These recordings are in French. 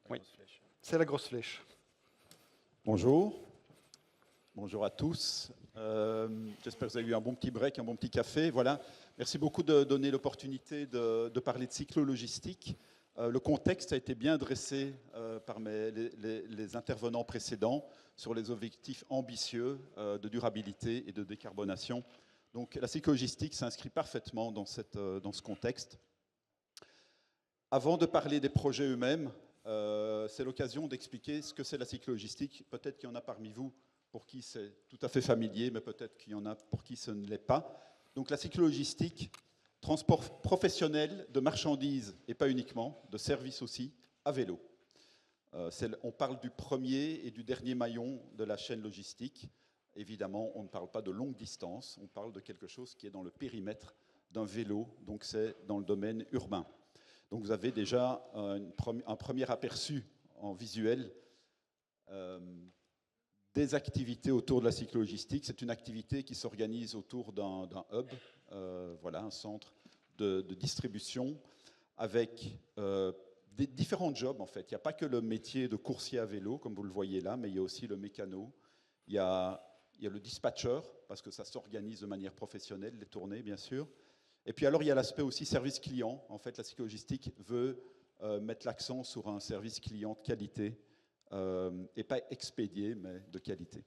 Oui. C'est la grosse flèche. Bonjour. Bonjour à tous. J'espère que vous avez eu un bon petit break, un bon petit café. Voilà. Merci beaucoup de donner l'opportunité de parler de cyclo-logistique. Le contexte a été bien dressé par les intervenants précédents sur les objectifs ambitieux de durabilité et de décarbonation. Donc la cyclo-logistique s'inscrit parfaitement dans ce contexte. Avant de parler des projets eux-mêmes, c'est l'occasion d'expliquer ce que c'est la cyclo-logistique. Peut-être qu'il y en a parmi vous pour qui c'est tout à fait familier, mais peut-être qu'il y en a pour qui ce ne l'est pas. Donc la cyclo-logistique, transport professionnel de marchandises, et pas uniquement, de services aussi, à vélo. On parle du premier et du dernier maillon de la chaîne logistique. Évidemment, on ne parle pas de longue distance, on parle de quelque chose qui est dans le périmètre d'un vélo, donc c'est dans le domaine urbain. Donc vous avez déjà un premier aperçu en visuel des activités autour de la cyclo-logistique. C'est une activité qui s'organise autour d'un hub, voilà, un centre de distribution avec des différents jobs en fait. Il n'y a pas que le métier de coursier à vélo, comme vous le voyez là, mais il y a aussi le mécano, il y a le dispatcher, parce que ça s'organise de manière professionnelle, les tournées bien sûr. Et puis alors il y a l'aspect aussi service client. En fait, la cyclo-logistique veut mettre l'accent sur un service client de qualité, et pas expédié, mais de qualité.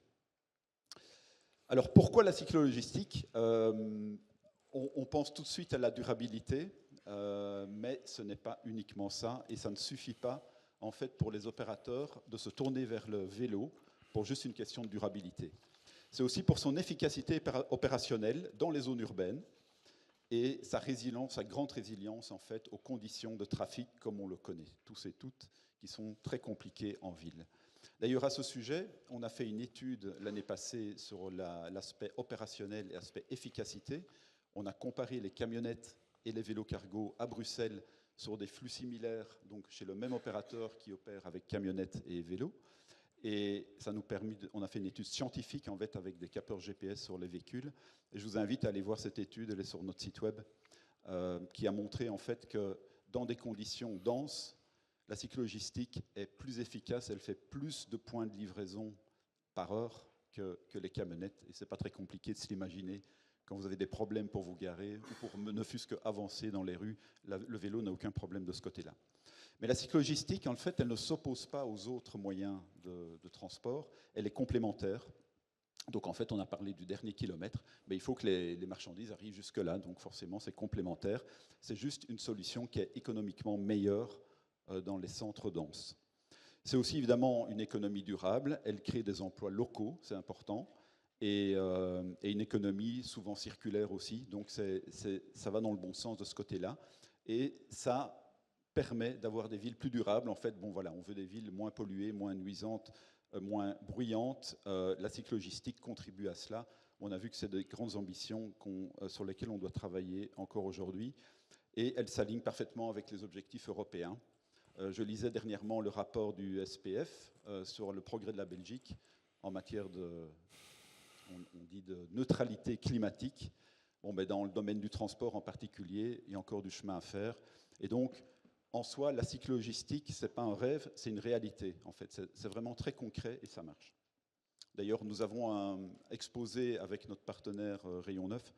Alors pourquoi la cyclo-logistique ? On pense tout de suite à la durabilité, mais ce n'est pas uniquement ça, et ça ne suffit pas en fait pour les opérateurs de se tourner vers le vélo pour juste une question de durabilité. C'est aussi pour son efficacité opérationnelle dans les zones urbaines et sa résilience, sa grande résilience en fait aux conditions de trafic comme on le connaît, tous et toutes, qui sont très compliquées en ville. D'ailleurs, à ce sujet, on a fait une étude l'année passée sur l'aspect opérationnel et l'aspect efficacité. On a comparé les camionnettes et les vélos cargo à Bruxelles sur des flux similaires, donc chez le même opérateur qui opère avec camionnettes et vélos. Et ça nous permet, on a fait une étude scientifique en fait avec des capteurs GPS sur les véhicules. Et je vous invite à aller voir cette étude, elle est sur notre site web, qui a montré en fait que dans des conditions denses, la cyclo-logistique est plus efficace, elle fait plus de points de livraison par heure que les camionnettes. Et c'est pas très compliqué de se l'imaginer. Quand vous avez des problèmes pour vous garer ou pour ne fût-ce qu'avancer dans les rues, le vélo n'a aucun problème de ce côté-là. Mais la cyclo-logistique, en fait, elle ne s'oppose pas aux autres moyens de transport, elle est complémentaire. Donc en fait, on a parlé du dernier kilomètre, mais il faut que les marchandises arrivent jusque-là, donc forcément c'est complémentaire. C'est juste une solution qui est économiquement meilleure dans les centres denses. C'est aussi évidemment une économie durable, elle crée des emplois locaux, c'est important, et une économie souvent circulaire aussi, donc ça va dans le bon sens de ce côté-là. Et ça permet d'avoir des villes plus durables. En fait, bon voilà, on veut des villes moins polluées, moins nuisantes, moins bruyantes. La cyclo-logistique contribue à cela. On a vu que c'est des grandes ambitions sur lesquelles on doit travailler encore aujourd'hui. Et elle s'aligne parfaitement avec les objectifs européens. Je lisais dernièrement le rapport du SPF sur le progrès de la Belgique en matière on dit de neutralité climatique. Bon, ben dans le domaine du transport en particulier, il y a encore du chemin à faire. Et donc, en soi, la cyclo-logistique, ce n'est pas un rêve, c'est une réalité. En fait, c'est vraiment très concret et ça marche. D'ailleurs, nous avons exposé avec notre partenaire Rayon 9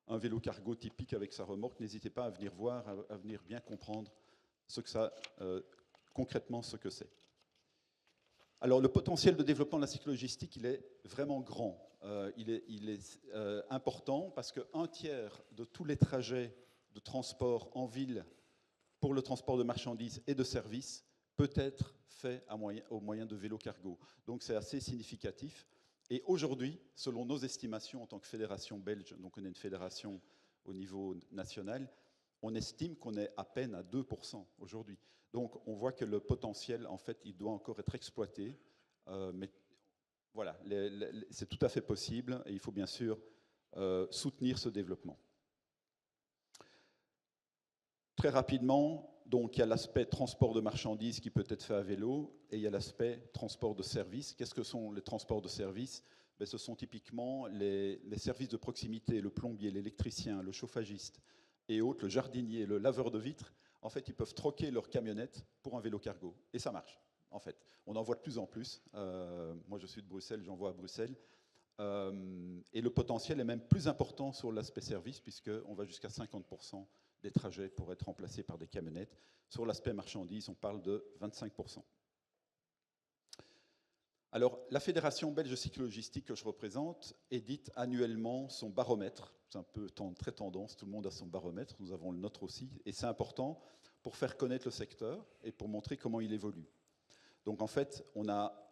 un vélo cargo typique avec sa remorque. N'hésitez pas à venir voir, à venir bien comprendre concrètement ce que c'est. Alors, le potentiel de développement de la cyclo-logistique, il est vraiment grand. Il est important parce qu'un tiers de tous les trajets de transport en ville pour le transport de marchandises et de services peut être fait au moyen de vélos cargo. Donc c'est assez significatif. Et aujourd'hui, selon nos estimations en tant que fédération belge, donc on est une fédération au niveau national, on estime qu'on est à peine à 2% aujourd'hui. Donc on voit que le potentiel, en fait, il doit encore être exploité. Mais voilà, c'est tout à fait possible et il faut bien sûr soutenir ce développement. Très rapidement, donc, il y a l'aspect transport de marchandises qui peut être fait à vélo et il y a l'aspect transport de services. Qu'est-ce que sont les transports de services ? Ce sont typiquement les services de proximité, le plombier, l'électricien, le chauffagiste et autres, le jardinier, le laveur de vitres. En fait, ils peuvent troquer leur camionnette pour un vélo cargo et ça marche. en fait. On en voit de plus en plus. Moi, je suis de Bruxelles, j'en vois à Bruxelles. Et le potentiel est même plus important sur l'aspect service, puisqu'on va jusqu'à 50% des trajets pour être remplacés par des camionnettes. Sur l'aspect marchandises, on parle de 25%. Alors, la Fédération belge cyclo-logistique que je représente édite annuellement son baromètre. C'est un peu très tendance, tout le monde a son baromètre, nous avons le nôtre aussi, et c'est important pour faire connaître le secteur et pour montrer comment il évolue. Donc en fait,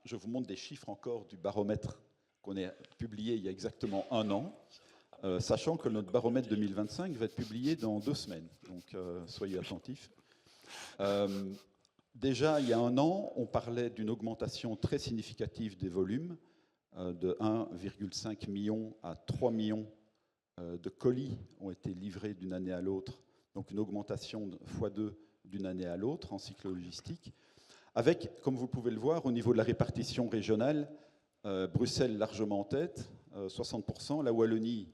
je vous montre des chiffres encore du baromètre qu'on a publié il y a exactement un an, sachant que notre baromètre 2025 va être publié dans 2 semaines, donc soyez attentifs. Déjà, il y a un an, on parlait d'une augmentation très significative des volumes, de 1,5 million à 3 millions de colis ont été livrés d'une année à l'autre, donc une augmentation x2 d'une année à l'autre en cyclo-logistique, avec, comme vous pouvez le voir, au niveau de la répartition régionale, Bruxelles largement en tête, 60%, la Wallonie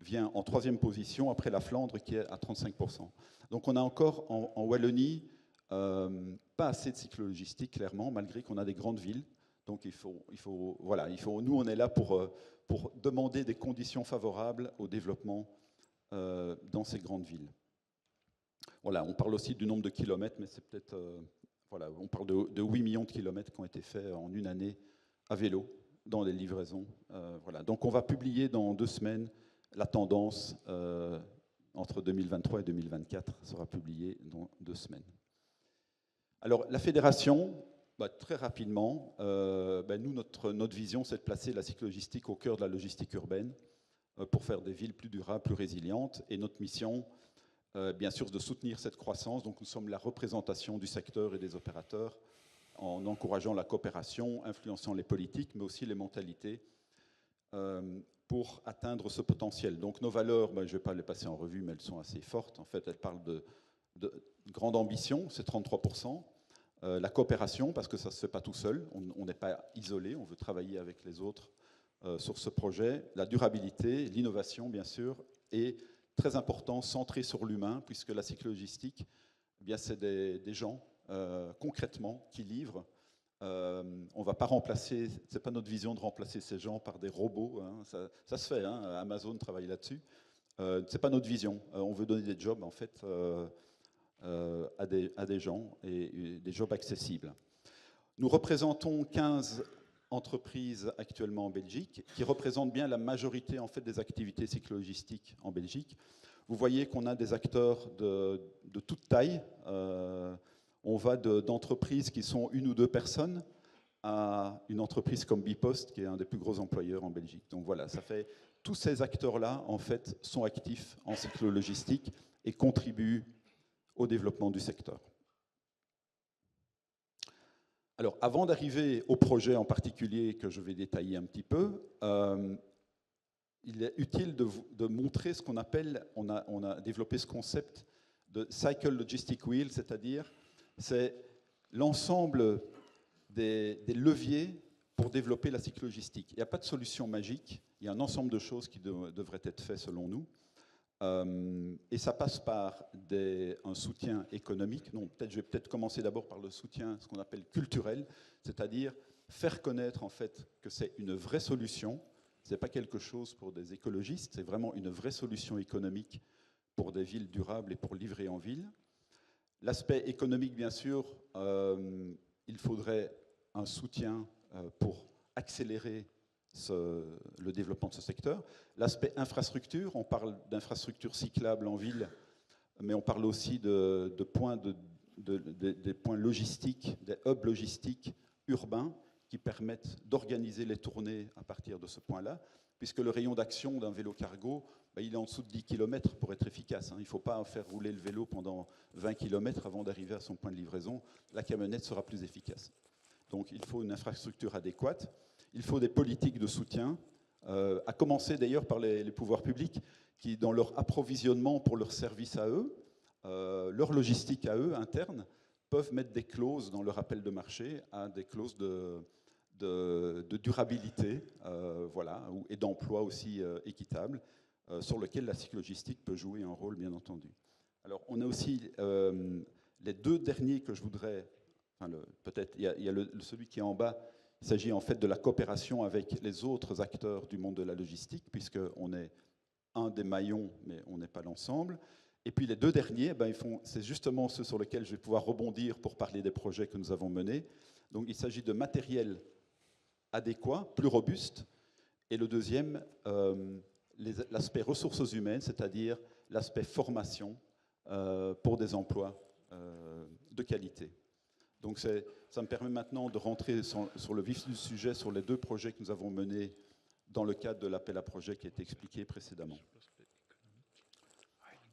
vient en 3e position, après la Flandre qui est à 35%. Donc on a encore en Wallonie pas assez de cyclo-logistique, clairement, malgré qu'on a des grandes villes. Donc nous on est là pour demander des conditions favorables au développement dans ces grandes villes. Voilà, on parle aussi du nombre de kilomètres, mais c'est peut-être... on parle de 8 millions de kilomètres qui ont été faits en une année à vélo dans les livraisons. Voilà. Donc on va publier dans 2 semaines la tendance entre 2023 et 2024, sera publiée dans 2 semaines. Alors la fédération, très rapidement, nous, notre vision, c'est de placer la cyclo-logistique au cœur de la logistique urbaine pour faire des villes plus durables, plus résilientes. Et notre mission, bien sûr, de soutenir cette croissance. Donc nous sommes la représentation du secteur et des opérateurs en encourageant la coopération, influençant les politiques, mais aussi les mentalités pour atteindre ce potentiel. Donc nos valeurs, je ne vais pas les passer en revue, mais elles sont assez fortes. En fait, elles parlent de grande ambition, c'est 33%. La coopération, parce que ça ne se fait pas tout seul, on n'est pas isolé, on veut travailler avec les autres sur ce projet. La durabilité, l'innovation, bien sûr, et très important, centré sur l'humain, puisque la cyclo-logistique, c'est des gens, concrètement, qui livrent. On ne va pas remplacer, ce n'est pas notre vision de remplacer ces gens par des robots, hein, ça se fait, hein, Amazon travaille là-dessus. Ce n'est pas notre vision, on veut donner des jobs, en fait, à des gens et des jobs accessibles. Nous représentons 15 entreprises actuellement en Belgique qui représentent bien la majorité en fait, des activités cyclo-logistiques en Belgique. Vous voyez qu'on a des acteurs de toute taille. On va d'entreprises qui sont 1 ou 2 personnes à une entreprise comme Bipost qui est un des plus gros employeurs en Belgique. Donc voilà, ça fait tous ces acteurs-là en fait sont actifs en cyclo-logistique et contribuent au développement du secteur. Alors, avant d'arriver au projet en particulier que je vais détailler un petit peu, il est utile de montrer ce qu'on appelle, on a développé ce concept de Cycle Logistic Wheel, c'est-à-dire c'est l'ensemble des leviers pour développer la cyclo-logistique. Il n'y a pas de solution magique, il y a un ensemble de choses qui devraient être faites selon nous. Et ça passe par un soutien économique. Non, je vais peut-être commencer d'abord par le soutien, ce qu'on appelle culturel, c'est-à-dire faire connaître en fait que c'est une vraie solution. Ce n'est pas quelque chose pour des écologistes, c'est vraiment une vraie solution économique pour des villes durables et pour livrer en ville. L'aspect économique, bien sûr, il faudrait un soutien pour accélérer le développement de ce secteur. L'aspect infrastructure, on parle d'infrastructures cyclables en ville, mais on parle aussi des points logistiques, des hubs logistiques urbains qui permettent d'organiser les tournées à partir de ce point-là, puisque le rayon d'action d'un vélo cargo, il est en dessous de 10 km pour être efficace. Il ne faut pas faire rouler le vélo pendant 20 km avant d'arriver à son point de livraison. La camionnette sera plus efficace. Donc il faut une infrastructure adéquate. Il faut des politiques de soutien, à commencer d'ailleurs par les pouvoirs publics qui, dans leur approvisionnement pour leurs services à eux, leur logistique à eux, interne, peuvent mettre des clauses dans leur appel de marché, à des clauses de durabilité et d'emploi aussi équitable, sur lesquelles la cyclo-logistique peut jouer un rôle, bien entendu. Alors, on a aussi les 2 derniers que je voudrais enfin peut-être, il y a celui qui est en bas, il s'agit en fait de la coopération avec les autres acteurs du monde de la logistique, puisqu'on est un des maillons, mais on n'est pas l'ensemble. Et puis les deux derniers, c'est justement ceux sur lesquels je vais pouvoir rebondir pour parler des projets que nous avons menés. Donc il s'agit de matériel adéquat, plus robuste. Et le deuxième, l'aspect ressources humaines, c'est-à-dire l'aspect formation pour des emplois de qualité. Donc ça me permet maintenant de rentrer sur le vif du sujet, sur les deux projets que nous avons menés dans le cadre de l'appel à projet qui a été expliqué précédemment.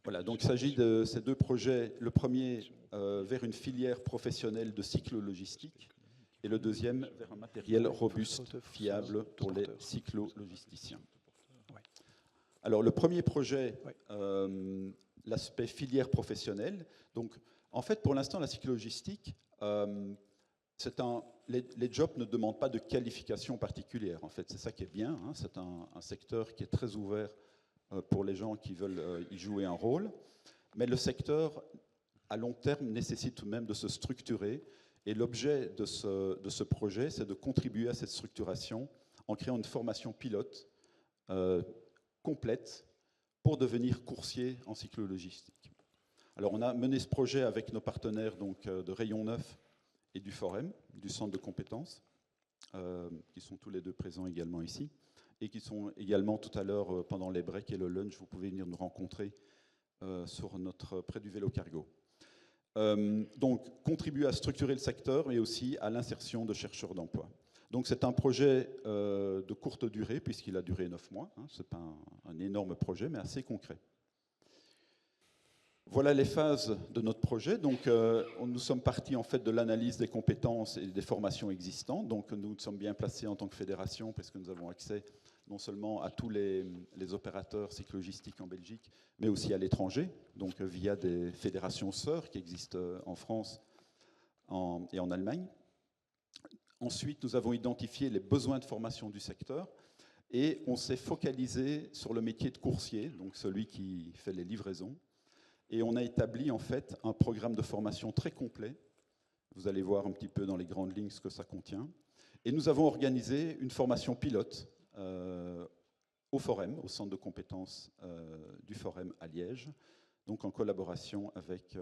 Voilà, donc il s'agit de ces deux projets. Le premier vers une filière professionnelle de cyclo-logistique et le deuxième vers un matériel robuste, fiable pour les cyclo-logisticiens. Alors le premier projet, l'aspect filière professionnelle. Donc en fait, pour l'instant, la cyclo-logistique, les jobs ne demandent pas de qualification particulière. En fait, c'est ça qui est bien. Hein, c'est un secteur qui est très ouvert pour les gens qui veulent y jouer un rôle. Mais le secteur, à long terme, nécessite tout de même de se structurer. Et l'objet de ce projet, c'est de contribuer à cette structuration en créant une formation pilote complète pour devenir coursier en cyclo-logistique. Alors, on a mené ce projet avec nos partenaires donc, de Rayon 9 et du Forem, du centre de compétences, qui sont tous les deux présents également ici, et qui sont également tout à l'heure, pendant les breaks et le lunch, vous pouvez venir nous rencontrer près du vélo cargo. Donc, contribuer à structurer le secteur, mais aussi à l'insertion de chercheurs d'emploi. Donc, c'est un projet de courte durée, puisqu'il a duré 9 mois. Hein, ce n'est pas un énorme projet, mais assez concret. Voilà les phases de notre projet. Donc, nous sommes partis en fait de l'analyse des compétences et des formations existantes. Donc, nous sommes bien placés en tant que fédération parce que nous avons accès non seulement à tous les opérateurs cyclo-logistiques en Belgique, mais aussi à l'étranger, donc via des fédérations sœurs qui existent en France et en Allemagne. Ensuite, nous avons identifié les besoins de formation du secteur et on s'est focalisé sur le métier de coursier, donc celui qui fait les livraisons. Et on a établi en fait un programme de formation très complet. Vous allez voir un petit peu dans les grandes lignes ce que ça contient. Et nous avons organisé une formation pilote au Forem, au centre de compétences du Forem à Liège, donc en collaboration avec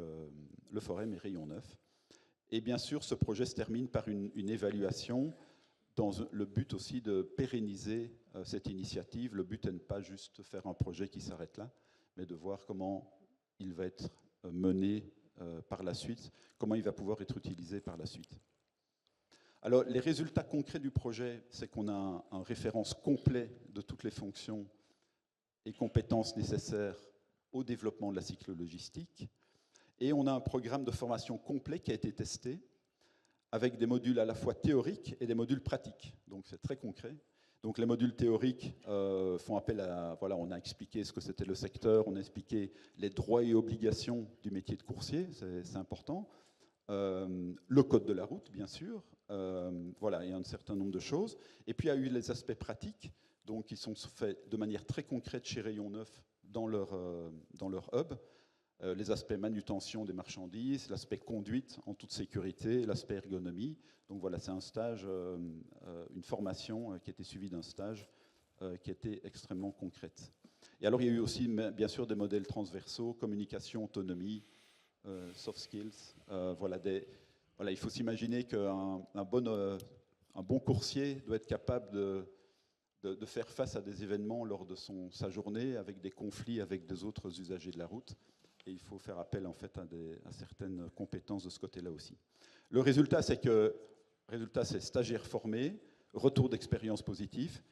le Forem et Rayon 9. Et bien sûr, ce projet se termine par une évaluation dans le but aussi de pérenniser cette initiative. Le but n'est pas juste faire un projet qui s'arrête là, mais de voir comment il va être mené par la suite, comment il va pouvoir être utilisé par la suite. Alors, les résultats concrets du projet, c'est qu'on a un référence complet de toutes les fonctions et compétences nécessaires au développement de la cyclo-logistique, et on a un programme de formation complet qui a été testé avec des modules à la fois théoriques et des modules pratiques. Donc, c'est très concret. Donc les modules théoriques font appel à... Voilà, on a expliqué ce que c'était le secteur, on a expliqué les droits et obligations du métier de coursier, c'est important. Le code de la route, bien sûr. Voilà, il y a un certain nombre de choses. Et puis il y a eu les aspects pratiques, donc qui sont faits de manière très concrète chez Rayon 9 dans leur hub. Les aspects manutention des marchandises, l'aspect conduite en toute sécurité, l'aspect ergonomie. Donc voilà, c'est un stage, une formation qui a été suivie d'un stage qui était extrêmement concrète. Et alors il y a eu aussi bien sûr des modèles transversaux, communication, autonomie, soft skills. Voilà, il faut s'imaginer qu'un bon coursier doit être capable de faire face à des événements lors de sa journée, avec des conflits avec des autres usagers de la route. Et il faut faire appel en fait à certaines compétences de ce côté-là aussi. Le résultat, c'est stagiaires formés, retour d'expérience positif.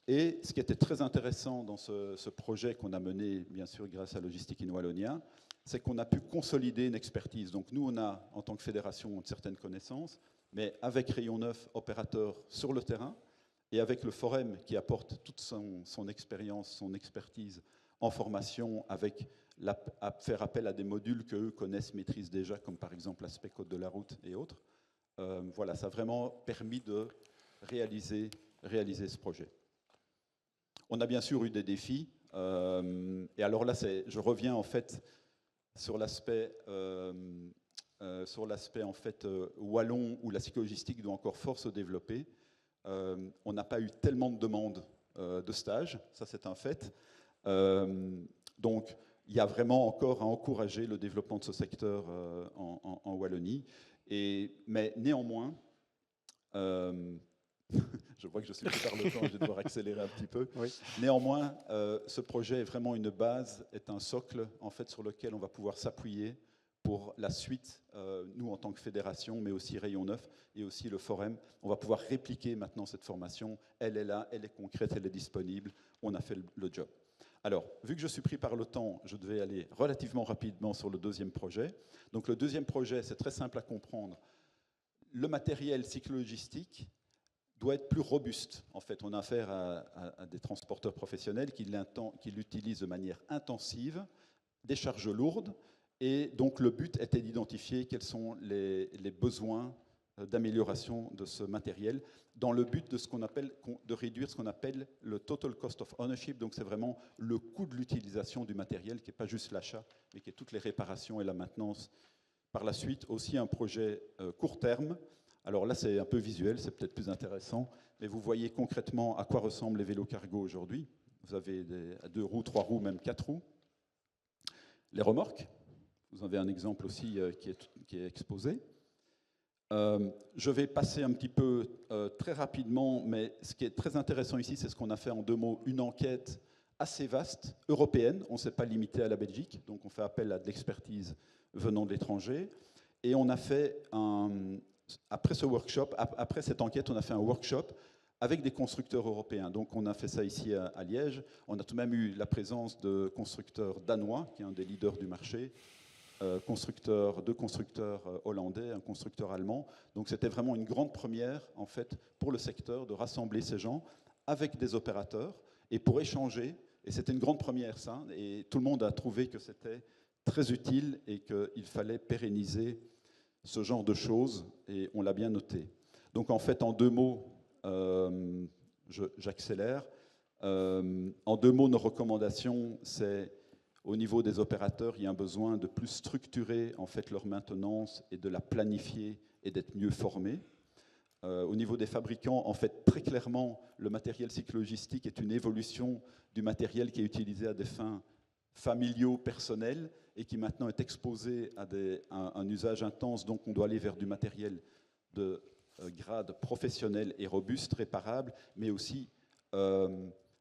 Et ce qui était très intéressant dans ce projet qu'on a mené, bien sûr, grâce à Logistique in Wallonia, c'est qu'on a pu consolider une expertise. Donc nous, on a, en tant que fédération, certaines connaissances, mais avec Rayon 9, opérateur sur le terrain, et avec le Forem qui apporte toute son expérience, son expertise en formation, à faire appel à des modules qu'eux connaissent, maîtrisent déjà, comme par exemple l'aspect code de la route et autres. Voilà, ça a vraiment permis de réaliser ce projet. On a bien sûr eu des défis. Et alors là, je reviens en fait sur l'aspect sur l'aspect en fait wallon où la cyclogistique doit encore fort se développer. On n'a pas eu tellement de demandes de stages, ça c'est un fait. Donc il y a vraiment encore à encourager le développement de ce secteur en Wallonie. Mais néanmoins, je vois que je suis plus tard le temps, je vais devoir accélérer un petit peu. Oui. Néanmoins, ce projet est vraiment une base, est un socle en fait sur lequel on va pouvoir s'appuyer pour la suite, nous en tant que fédération, mais aussi Rayon 9 et aussi le Forum. On va pouvoir répliquer maintenant cette formation. Elle est là, elle est concrète, elle est disponible. On a fait le job. Alors, vu que je suis pris par le temps, je devais aller relativement rapidement sur le deuxième projet. Donc le deuxième projet, c'est très simple à comprendre. Le matériel cyclo-logistique doit être plus robuste. En fait, on a affaire à des transporteurs professionnels qui l'utilisent de manière intensive, des charges lourdes, et donc le but était d'identifier quels sont les besoins d'amélioration de ce matériel dans le but de réduire ce qu'on appelle le total cost of ownership. Donc c'est vraiment le coût de l'utilisation du matériel, qui n'est pas juste l'achat, mais qui est toutes les réparations et la maintenance. Par la suite, aussi un projet court terme. Alors là, c'est un peu visuel, c'est peut-être plus intéressant, mais vous voyez concrètement à quoi ressemblent les vélos cargo aujourd'hui. Vous avez 2 roues, 3 roues, même 4 roues. Les remorques, vous avez un exemple aussi qui est exposé. Je vais passer un petit peu très rapidement, mais ce qui est très intéressant ici, c'est ce qu'on a fait en 2 mots, une enquête assez vaste, européenne. On ne s'est pas limité à la Belgique, donc on fait appel à de l'expertise venant de l'étranger. Et on a fait, après cette enquête, on a fait un workshop avec des constructeurs européens. Donc on a fait ça ici à Liège. On a tout de même eu la présence de constructeurs danois, qui est un des leaders du marché, deux constructeurs hollandais, un constructeur allemand. Donc c'était vraiment une grande première en fait pour le secteur de rassembler ces gens avec des opérateurs et pour échanger. Et c'était une grande première ça. Et tout le monde a trouvé que c'était très utile et qu'il fallait pérenniser ce genre de choses. Et on l'a bien noté. Donc en fait en 2 mots, j'accélère. En 2 mots, nos recommandations, c'est au niveau des opérateurs, il y a un besoin de plus structurer en fait leur maintenance et de la planifier et d'être mieux formés. Au niveau des fabricants, en fait, très clairement, le matériel cyclo-logistique est une évolution du matériel qui est utilisé à des fins familiaux, personnels, et qui maintenant est exposé à un usage intense. Donc on doit aller vers du matériel de grade professionnel et robuste, réparable, mais aussi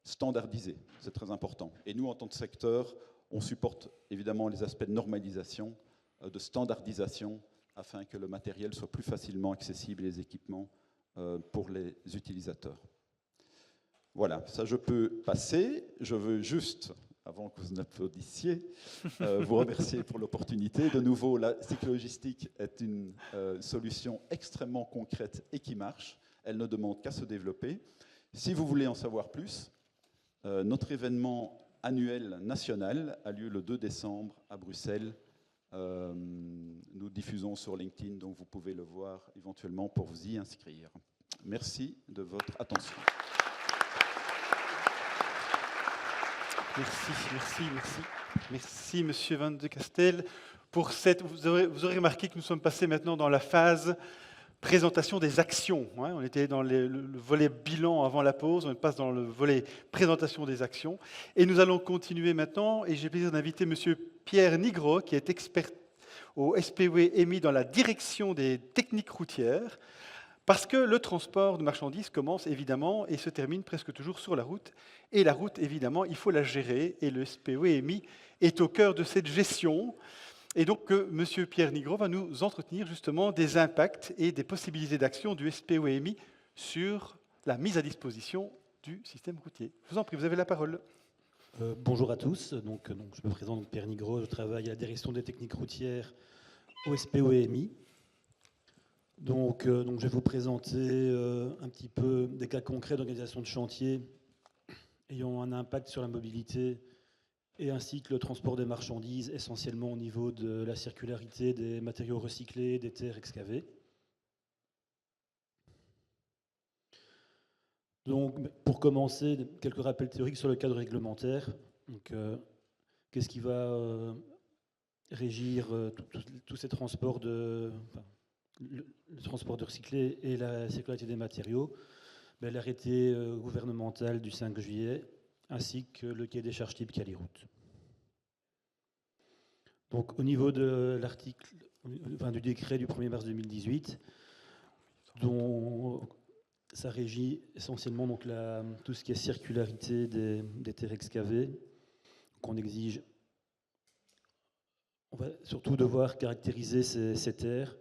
standardisé. C'est très important. Et nous, en tant que secteur, on supporte évidemment les aspects de normalisation, de standardisation, afin que le matériel soit plus facilement accessible et les équipements pour les utilisateurs. Voilà, ça je peux passer. Je veux juste, avant que vous n'applaudissiez, vous remercier pour l'opportunité. De nouveau, la cyclo-logistique est une solution extrêmement concrète et qui marche. Elle ne demande qu'à se développer. Si vous voulez en savoir plus, notre événement annuel national a lieu le 2 décembre à Bruxelles. Nous diffusons sur LinkedIn, donc vous pouvez le voir éventuellement pour vous y inscrire. Merci de votre attention. Merci, Monsieur Van de Castel. Pour vous aurez remarqué que nous sommes passés maintenant dans la phase présentation des actions. On était dans le volet bilan avant la pause, on passe dans le volet présentation des actions. Et nous allons continuer maintenant, et j'ai le plaisir d'inviter Monsieur Pierre Nigro, qui est expert au SPW EMI dans la direction des techniques routières, parce que le transport de marchandises commence évidemment et se termine presque toujours sur la route. Et la route, évidemment, il faut la gérer, et le SPW EMI est au cœur de cette gestion. Et donc, M. Pierre Nigro va nous entretenir justement des impacts et des possibilités d'action du SPW-EMI sur la mise à disposition du système routier. Je vous en prie, vous avez la parole. Bonjour à tous. Donc, je me présente, Pierre Nigro, je travaille à la direction des techniques routières au SPW-EMI. Donc, je vais vous présenter un petit peu des cas concrets d'organisation de chantier ayant un impact sur la mobilité et ainsi que le transport des marchandises, essentiellement au niveau de la circularité des matériaux recyclés, des terres excavées. Donc, pour commencer, quelques rappels théoriques sur le cadre réglementaire. Donc, qu'est-ce qui va régir tous ces transports le transport de recyclés et la circularité des matériaux, l'arrêté gouvernemental du 5 juillet, ainsi que le cahier des charges type Caliroute. Donc, au niveau de l'article, du décret du 1er mars 2018, dont ça régit essentiellement donc, tout ce qui est circularité des terres excavées, qu'on exige. On va surtout devoir caractériser ces terres,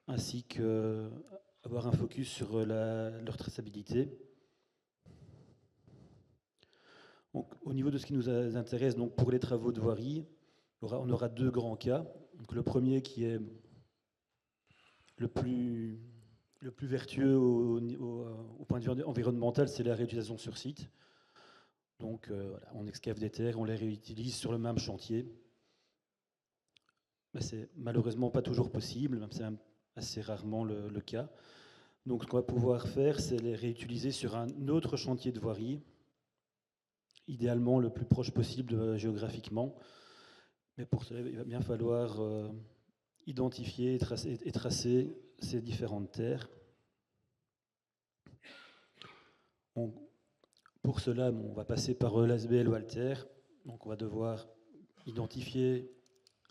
ainsi qu'avoir un focus sur leur traçabilité. Donc, au niveau de ce qui nous intéresse, donc, pour les travaux de voirie, on aura deux grands cas. Donc, le premier qui est le plus vertueux au point de vue environnemental, c'est la réutilisation sur site. Donc voilà, on excave des terres, on les réutilise sur le même chantier. Mais c'est malheureusement pas toujours possible, même c'est assez rarement le cas. Donc ce qu'on va pouvoir faire, c'est les réutiliser sur un autre chantier de voirie, idéalement le plus proche possible géographiquement. Mais pour cela, il va bien falloir identifier et tracer ces différentes terres. Pour cela, on va passer par l'ASBL Walter. Donc on va devoir identifier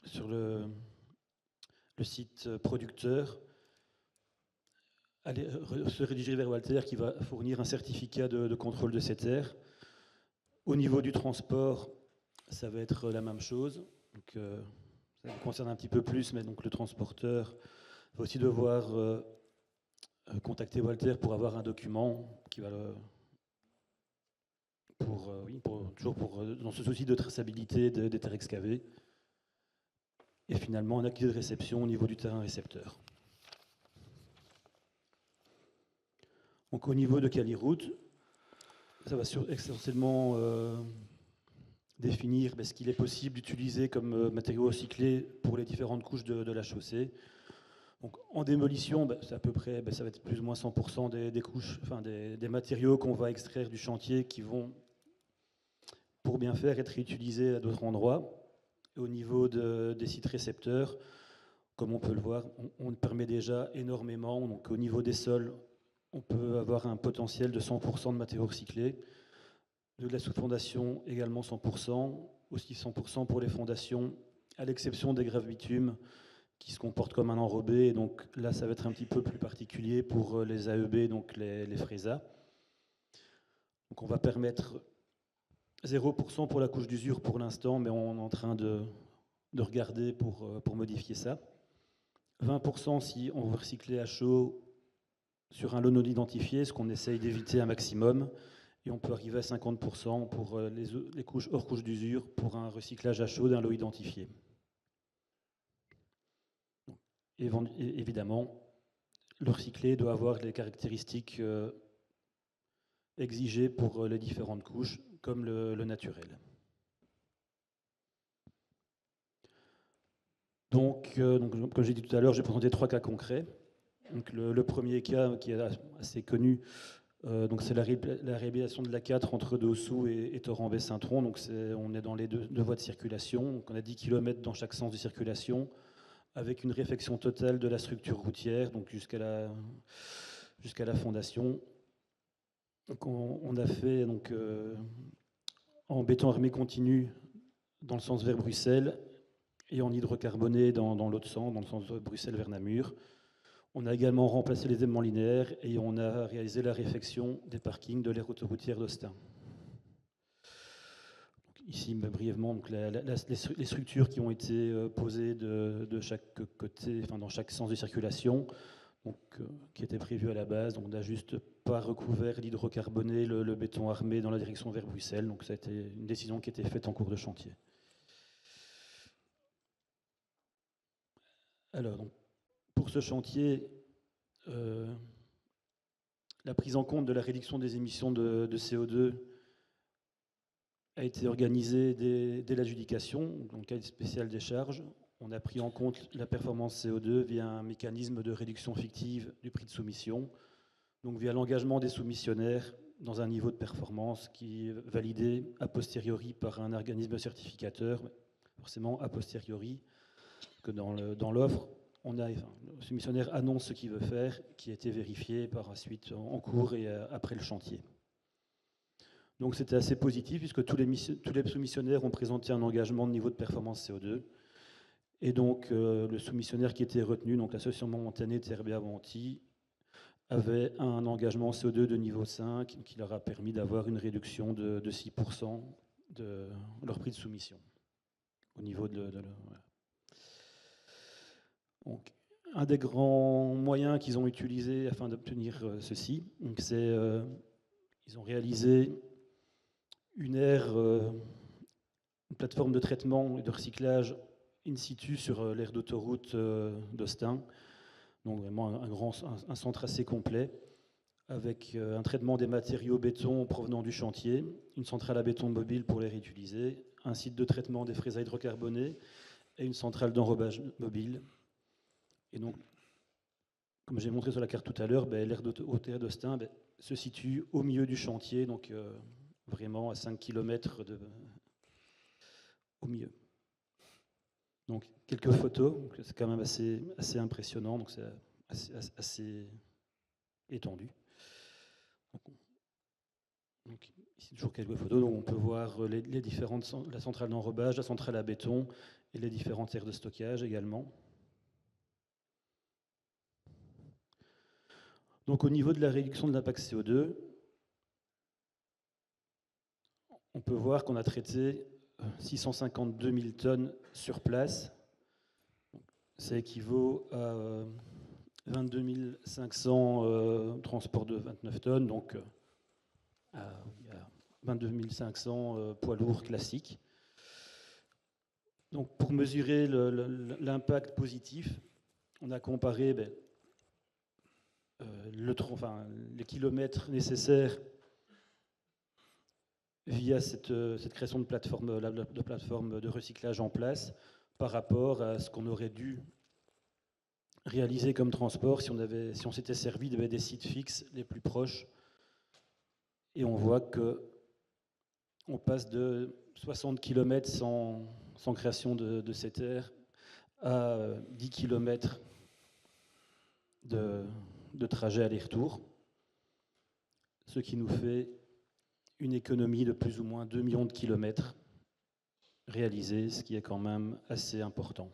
sur le site producteur, se rediriger vers Walter qui va fournir un certificat de contrôle de ces terres. Au niveau du transport, ça va être la même chose. Donc, ça me concerne un petit peu plus, mais donc le transporteur va aussi devoir contacter Walter pour avoir un document qui va dans ce souci de traçabilité des terres excavées. Et finalement, un acquis de réception au niveau du terrain récepteur. Donc, au niveau de Caliroute, ça va essentiellement définir ce qu'il est possible d'utiliser comme matériaux recyclés pour les différentes couches de la chaussée. Donc, en démolition, c'est à peu près, ça va être plus ou moins 100% des couches, des matériaux qu'on va extraire du chantier qui vont, pour bien faire, être réutilisés à d'autres endroits. Et au niveau des sites récepteurs, comme on peut le voir, on permet déjà énormément. Donc, au niveau des sols, on peut avoir un potentiel de 100% de matériaux recyclés. De la sous-fondation, également 100%, aussi 100% pour les fondations, à l'exception des graves bitumes qui se comportent comme un enrobé. Et donc là, ça va être un petit peu plus particulier pour les AEB, donc les FRESA. Donc on va permettre 0% pour la couche d'usure pour l'instant, mais on est en train de regarder pour modifier ça. 20% si on veut recycler à chaud sur un lot non identifié, ce qu'on essaye d'éviter un maximum. Et on peut arriver à 50% pour les couches hors couche d'usure pour un recyclage à chaud d'un lot identifié. Et évidemment, le recyclé doit avoir les caractéristiques exigées pour les différentes couches, comme le naturel. Donc, comme j'ai dit tout à l'heure, j'ai présenté 3 cas concrets. Donc, le premier cas, qui est assez connu, donc c'est la réhabilitation de l'A4 entre Dossou et Torrent-Saint-Tron. Donc on est dans les deux voies de circulation. Donc on a 10 km dans chaque sens de circulation, avec une réfection totale de la structure routière, donc jusqu'à la fondation. Donc on a fait en béton armé continu dans le sens vers Bruxelles et en hydrocarboné dans l'autre sens, dans le sens de Bruxelles vers Namur. On a également remplacé les aimants linéaires et on a réalisé la réfection des parkings de l'aire autoroutière d'Austin. Ici, brièvement, donc les structures qui ont été posées de chaque côté, dans chaque sens de circulation, qui étaient prévues à la base. Donc on n'a juste pas recouvert l'hydrocarboné, le béton armé dans la direction vers Bruxelles. Donc ça a été une décision qui a été faite en cours de chantier. Alors, pour ce chantier, la prise en compte de la réduction des émissions de CO2 a été organisée dès l'adjudication, dans le cadre spécial des charges. On a pris en compte la performance CO2 via un mécanisme de réduction fictive du prix de soumission, donc via l'engagement des soumissionnaires dans un niveau de performance qui est validé a posteriori par un organisme certificateur, forcément a posteriori, que dans l'offre, le soumissionnaire annonce ce qu'il veut faire, qui a été vérifié par la suite en cours et après le chantier. Donc c'était assez positif, puisque tous les soumissionnaires ont présenté un engagement de niveau de performance CO2. Et donc le soumissionnaire qui était retenu, donc l'association momentanée TRB Avanti, avait un engagement CO2 de niveau 5 qui leur a permis d'avoir une réduction de 6% de leur prix de soumission au niveau voilà. Donc, un des grands moyens qu'ils ont utilisé afin d'obtenir ceci, c'est ils ont réalisé une plateforme de traitement et de recyclage in situ sur l'aire d'autoroute d'Austin. Donc vraiment un centre assez complet, avec un traitement des matériaux béton provenant du chantier, une centrale à béton mobile pour les réutiliser, un site de traitement des fraises à hydrocarbonés et une centrale d'enrobage mobile. Et donc, comme j'ai montré sur la carte tout à l'heure, l'aire d'Austin se situe au milieu du chantier, donc vraiment à 5 km au milieu. Donc quelques photos, c'est quand même assez impressionnant, donc c'est assez étendu. Donc, ici toujours quelques photos, donc on peut voir les différentes, la centrale d'enrobage, la centrale à béton et les différentes aires de stockage également. Donc au niveau de la réduction de l'impact CO2, on peut voir qu'on a traité 652 000 tonnes sur place. Ça équivaut à 22 500 transports de 29 tonnes, donc à 22 500 poids lourds classiques. Donc pour mesurer l'impact positif, on a comparé les kilomètres nécessaires via cette création de plateforme de recyclage en place par rapport à ce qu'on aurait dû réaliser comme transport si on s'était servi des sites fixes les plus proches. Et on voit qu'on passe de 60 km sans création de cette aire à 10 km de trajet aller-retour, ce qui nous fait une économie de plus ou moins 2 millions de kilomètres réalisés, ce qui est quand même assez important.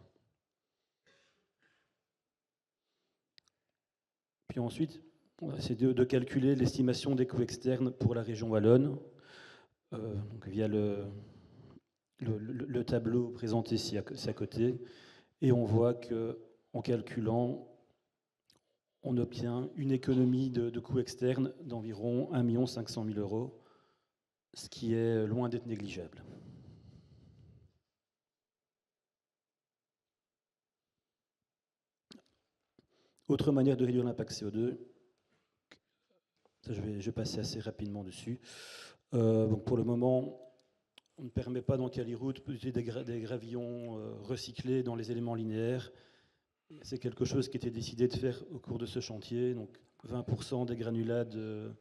Puis ensuite, on va essayer de calculer l'estimation des coûts externes pour la région wallonne, donc via le tableau présenté ici à côté, et on voit qu'en calculant, on obtient une économie de coûts externes d'environ 1 500 000 €, ce qui est loin d'être négligeable. Autre manière de réduire l'impact CO2, ça je vais passer assez rapidement dessus. Donc pour le moment, on ne permet pas dans Caliroute d'utiliser des gravillons recyclés dans les éléments linéaires. C'est quelque chose qui était décidé de faire au cours de ce chantier. Donc 20% des granulats de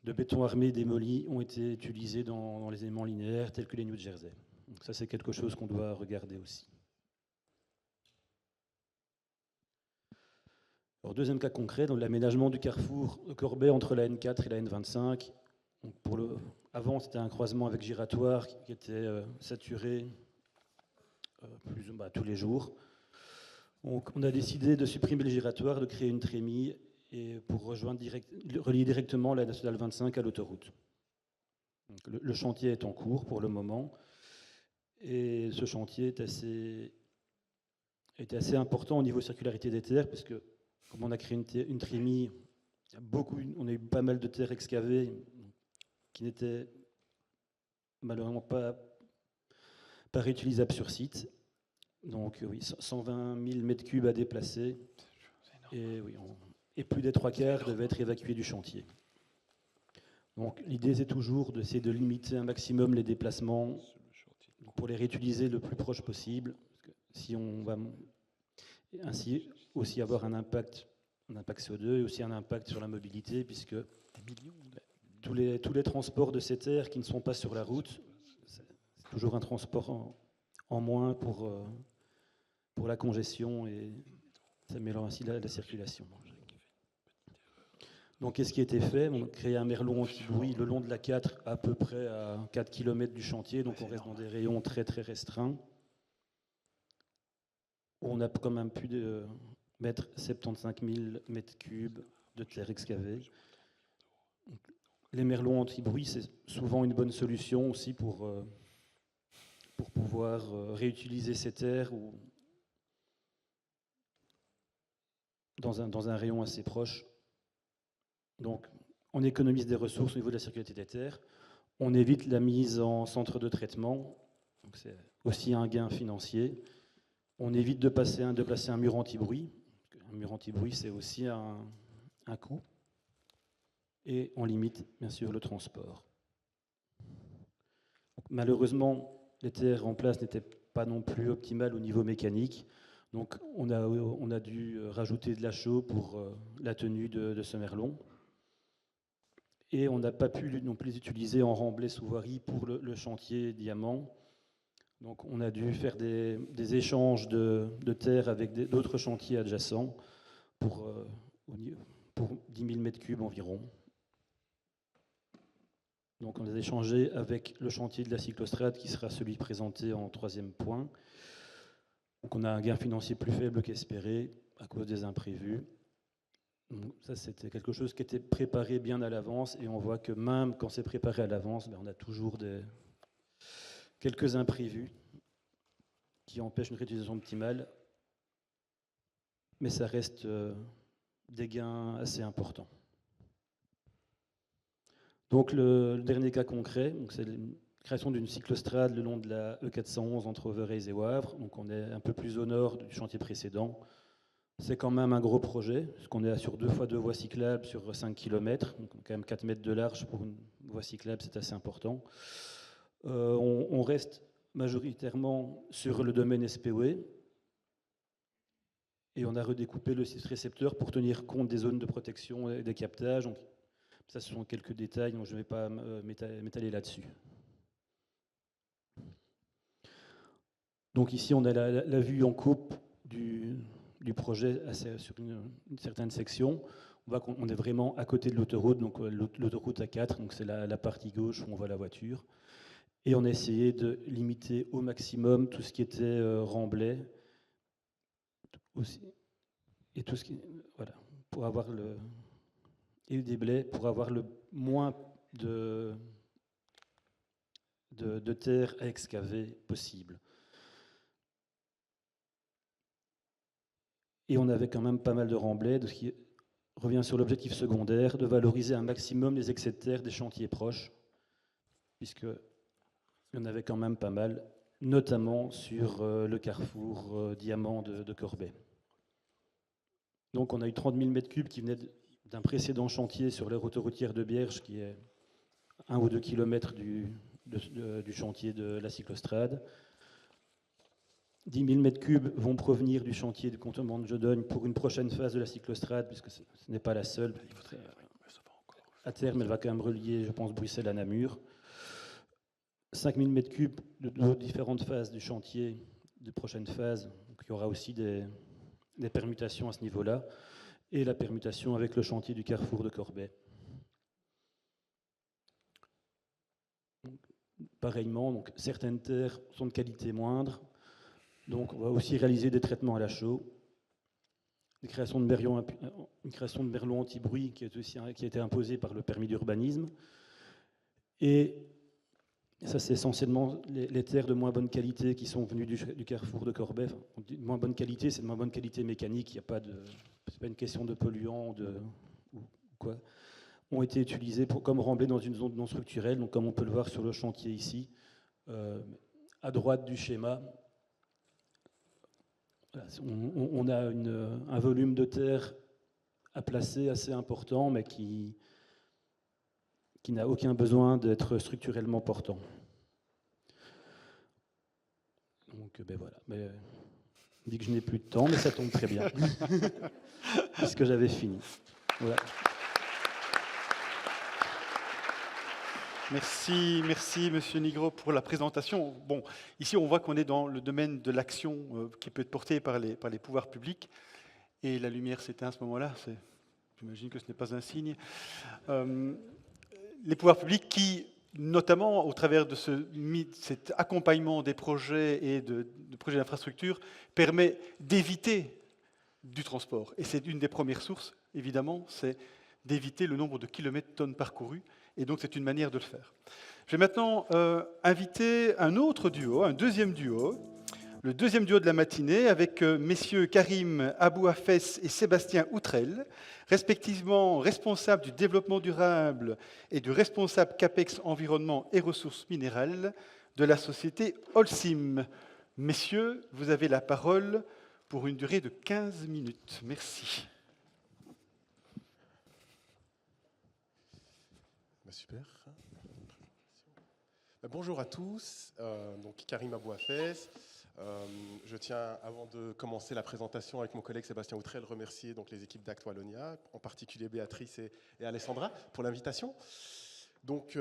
béton armé démoli ont été utilisés dans les éléments linéaires tels que les New Jersey. Donc ça, c'est quelque chose qu'on doit regarder aussi. Alors, deuxième cas concret, dans l'aménagement du carrefour de Corbet entre la N4 et la N25. Donc avant, c'était un croisement avec giratoire qui était saturé tous les jours. Donc, on a décidé de supprimer le giratoire, de créer une trémie et pour relier directement la nationale 25 à l'autoroute. Le chantier est en cours pour le moment et ce chantier est assez important au niveau circularité des terres parce que comme on a créé une trémie, on a eu pas mal de terres excavées qui n'étaient malheureusement pas réutilisables sur site. Donc oui, 120 000 m3 à déplacer et plus des 3/4 devaient être évacués du chantier. Donc l'idée c'est toujours d'essayer de limiter un maximum les déplacements pour les réutiliser le plus proche possible. Si on va ainsi aussi avoir un impact CO2 et aussi un impact sur la mobilité, puisque tous les transports de ces terres qui ne sont pas sur la route, c'est toujours un transport en moins pour pour la congestion et ça améliore ainsi la circulation. Donc, qu'est-ce qui a été fait? On a créé un merlon anti-bruit le long de la 4, à peu près à 4 km du chantier, donc on reste dans des rayons très très restreints. On a quand même pu mettre 75 000 mètres cubes de terre excavée. Les merlons anti-bruit, c'est souvent une bonne solution aussi pour pouvoir réutiliser ces terres ou dans un rayon assez proche. Donc, on économise des ressources au niveau de la circularité des terres. On évite la mise en centre de traitement. Donc, c'est aussi un gain financier. On évite de placer un mur anti-bruit. Un mur anti-bruit, c'est aussi un coût. Et on limite, bien sûr, le transport. Malheureusement, les terres en place n'étaient pas non plus optimales au niveau mécanique. Donc, on a dû rajouter de la chaux pour la tenue de ce merlon. Et on n'a pas pu non plus les utiliser en remblai sous voirie pour le chantier diamant. Donc, on a dû faire des échanges de terre avec d'autres chantiers adjacents pour 10 000 mètres cubes environ. Donc, on les a échangés avec le chantier de la cyclostrade qui sera celui présenté en 3e point. Donc, on a un gain financier plus faible qu'espéré à cause des imprévus. Donc, ça, c'était quelque chose qui était préparé bien à l'avance et on voit que même quand c'est préparé à l'avance, on a toujours quelques imprévus qui empêchent une réutilisation optimale, mais ça reste des gains assez importants. Donc le dernier cas concret, c'est la création d'une cyclostrade le long de la E411 entre Overijse et Wavre. Donc on est un peu plus au nord du chantier précédent. C'est quand même un gros projet, puisqu'on est sur 2 fois 2 voies cyclables sur 5 km, donc quand même 4 mètres de large pour une voie cyclable, c'est assez important. On reste majoritairement sur le domaine SPOE, et on a redécoupé le site récepteur pour tenir compte des zones de protection et des captages. Donc, ça, ce sont quelques détails, donc je ne vais pas m'étaler là-dessus. Donc ici, on a la vue en coupe du projet sur une certaine section. On voit qu'on est vraiment à côté de l'autoroute, donc l'autoroute A4, donc c'est la partie gauche où on voit la voiture. Et on a essayé de limiter au maximum tout ce qui était remblai aussi, et tout ce qui, voilà, pour avoir et des blés pour avoir le moins de terre à excaver possible. Et on avait quand même pas mal de remblais, ce qui revient sur l'objectif secondaire, de valoriser un maximum les excès de terre des chantiers proches, puisqu'il y en avait quand même pas mal, notamment sur le carrefour Diamant de Corbet. Donc on a eu 30 000 m3 qui venaient d'un précédent chantier sur l'aire autoroutière de Bierge, qui est 1 ou 2 km du chantier de la cyclostrade. 10 000 m3 vont provenir du chantier du contournement de Jodogne pour une prochaine phase de la cyclostrade, puisque ce n'est pas la seule. À terme, elle va quand même relier, je pense, Bruxelles à Namur. 5 000 m3 de différentes phases du chantier, de prochaines phases. Donc, il y aura aussi des permutations à ce niveau-là, et la permutation avec le chantier du carrefour de Corbet. Pareillement, donc, certaines terres sont de qualité moindre, donc on va aussi réaliser des traitements à la chaux, une création de merlons anti-bruit qui a été imposée par le permis d'urbanisme, et ça c'est essentiellement les terres de moins bonne qualité qui sont venues du carrefour de Corbet. Enfin, de moins bonne qualité, c'est de moins bonne qualité mécanique, il n'y a pas c'est pas une question de polluants ou quoi, ont été utilisés comme remblais dans une zone non structurelle, donc comme on peut le voir sur le chantier ici, à droite du schéma. Voilà, on a un volume de terre à placer assez important, mais qui n'a aucun besoin d'être structurellement portant. Donc ben voilà, on dit que je n'ai plus de temps, mais ça tombe très bien, puisque j'avais fini. Voilà. Merci Monsieur Nigro pour la présentation. Bon, ici on voit qu'on est dans le domaine de l'action qui peut être portée par les pouvoirs publics. Et la lumière s'éteint à ce moment-là. J'imagine que ce n'est pas un signe. Les pouvoirs publics qui, notamment au travers de cet accompagnement des projets et de projets d'infrastructure, permet d'éviter du transport. Et c'est une des premières sources, évidemment, c'est d'éviter le nombre de kilomètres tonnes parcourus. Et donc, c'est une manière de le faire. Je vais maintenant inviter un autre duo, un deuxième duo, le deuxième duo de la matinée, avec messieurs Karim Abouafès et Sébastien Outrel, respectivement responsables du développement durable et du responsable CAPEX environnement et ressources minérales de la société Holcim. Messieurs, vous avez la parole pour une durée de 15 minutes. Merci. Super. Bonjour à tous, donc Karim Abouafès. Je tiens, avant de commencer la présentation avec mon collègue Sébastien Outrel, remercier donc les équipes d'Act Wallonia, en particulier Béatrice et Alessandra, pour l'invitation. Donc,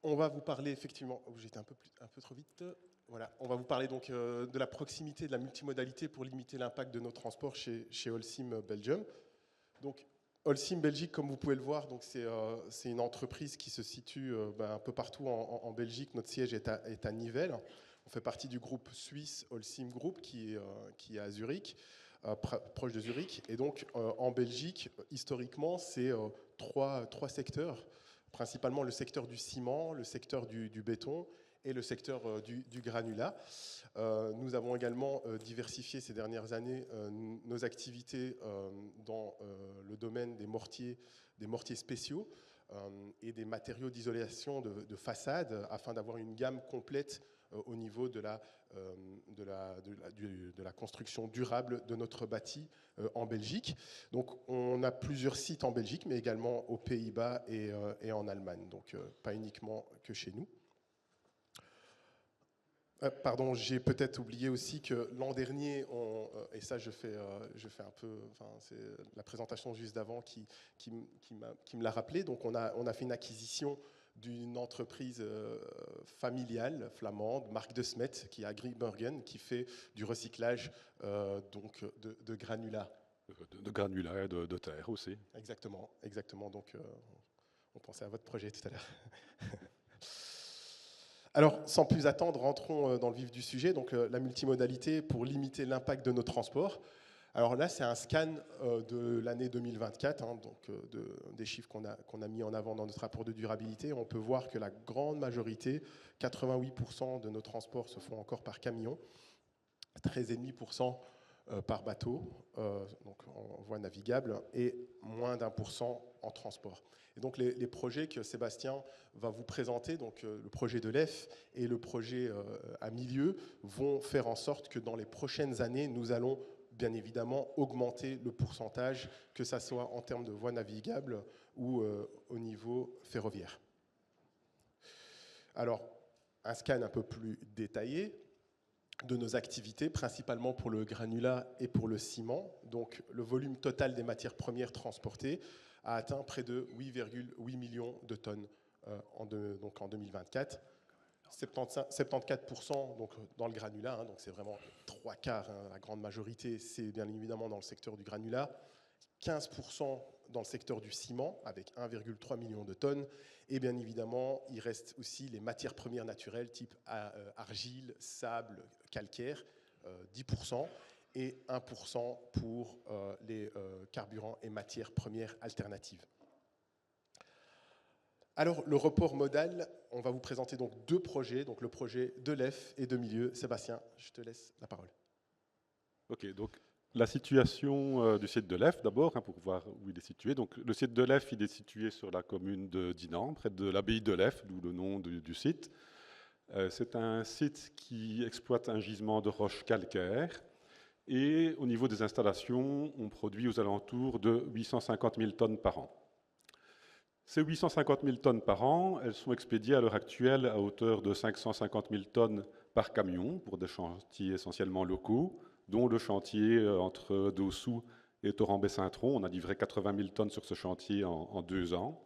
on va vous parler effectivement. J'étais un peu trop vite. Voilà, on va vous parler donc de la proximité, de la multimodalité pour limiter l'impact de nos transports chez Holcim Belgium. Donc, Holcim Belgique, comme vous pouvez le voir, c'est une entreprise qui se situe un peu partout en Belgique. Notre siège est à Nivelles. On fait partie du groupe suisse Holcim Group qui est à Zurich, proche de Zurich. Et donc en Belgique, historiquement, c'est trois secteurs, principalement le secteur du ciment, le secteur du béton et le secteur du granulat. Nous avons également diversifié ces dernières années nos activités dans le domaine des mortiers spéciaux et des matériaux d'isolation de façade afin d'avoir une gamme complète au niveau de la construction durable de notre bâti en Belgique. Donc on a plusieurs sites en Belgique, mais également aux Pays-Bas et en Allemagne, donc pas uniquement que chez nous. Pardon, j'ai peut-être oublié aussi que l'an dernier, et ça je fais un peu, c'est la présentation juste d'avant qui me l'a rappelé, donc on a fait une acquisition d'une entreprise familiale flamande, Marc de Smet, qui est à Grimbergen, qui fait du recyclage donc de granulats. De granulats et de terre aussi. Exactement. Donc on pensait à votre projet tout à l'heure. Alors, sans plus attendre, rentrons dans le vif du sujet, donc la multimodalité pour limiter l'impact de nos transports. Alors là, c'est un scan de l'année 2024, donc des chiffres qu'on a mis en avant dans notre rapport de durabilité. On peut voir que la grande majorité, 88% de nos transports se font encore par camion, 13,5% par bateau, donc en voie navigable, et moins d'1% en transport. Et donc les projets que Sébastien va vous présenter, donc le projet de l'EF et le projet à milieu, vont faire en sorte que dans les prochaines années, nous allons bien évidemment augmenter le pourcentage, que ce soit en termes de voies navigables ou au niveau ferroviaire. Alors, un scan un peu plus détaillé de nos activités, principalement pour le granulat et pour le ciment. Donc, le volume total des matières premières transportées a atteint près de 8,8 millions de tonnes en 2024. 74% donc dans le granulat, donc c'est vraiment 3/4, la grande majorité, c'est bien évidemment dans le secteur du granulat. 15% dans le secteur du ciment, avec 1,3 million de tonnes. Et bien évidemment, il reste aussi les matières premières naturelles, type argile, sable, calcaire, 10%. Et 1% pour les carburants et matières premières alternatives. Alors, le report modal, on va vous présenter donc deux projets, donc le projet de l'EF et de milieu. Sébastien, je te laisse la parole. Ok, donc la situation du site de l'EF d'abord, pour voir où il est situé. Donc, le site de l'EF, il est situé sur la commune de Dinan, près de l'abbaye de l'EF, d'où le nom du site. C'est un site qui exploite un gisement de roches calcaires. Et au niveau des installations, on produit aux alentours de 850 000 tonnes par an. Ces 850 000 tonnes par an, elles sont expédiées à l'heure actuelle à hauteur de 550 000 tonnes par camion pour des chantiers essentiellement locaux, dont le chantier entre Dossou et Torrent-Bessintron. On a livré 80 000 tonnes sur ce chantier en 2 ans.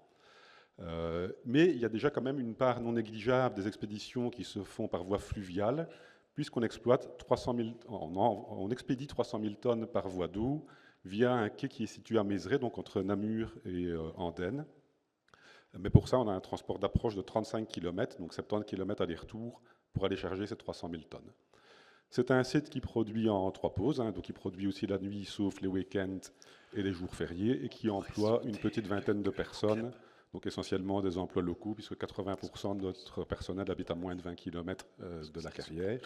Mais il y a déjà quand même une part non négligeable des expéditions qui se font par voie fluviale, puisqu'on exploite 300 000, on expédie 300 000 tonnes par voie d'eau via un quai qui est situé à Mézeray, donc entre Namur et Andenne. Mais pour ça, on a un transport d'approche de 35 km, donc 70 km aller-retour, pour aller charger ces 300 000 tonnes. C'est un site qui produit en 3 pauses, donc il produit aussi la nuit, sauf les week-ends et les jours fériés, et qui emploie une petite vingtaine de personnes, donc essentiellement des emplois locaux, puisque 80% de notre personnel habite à moins de 20 km de la carrière.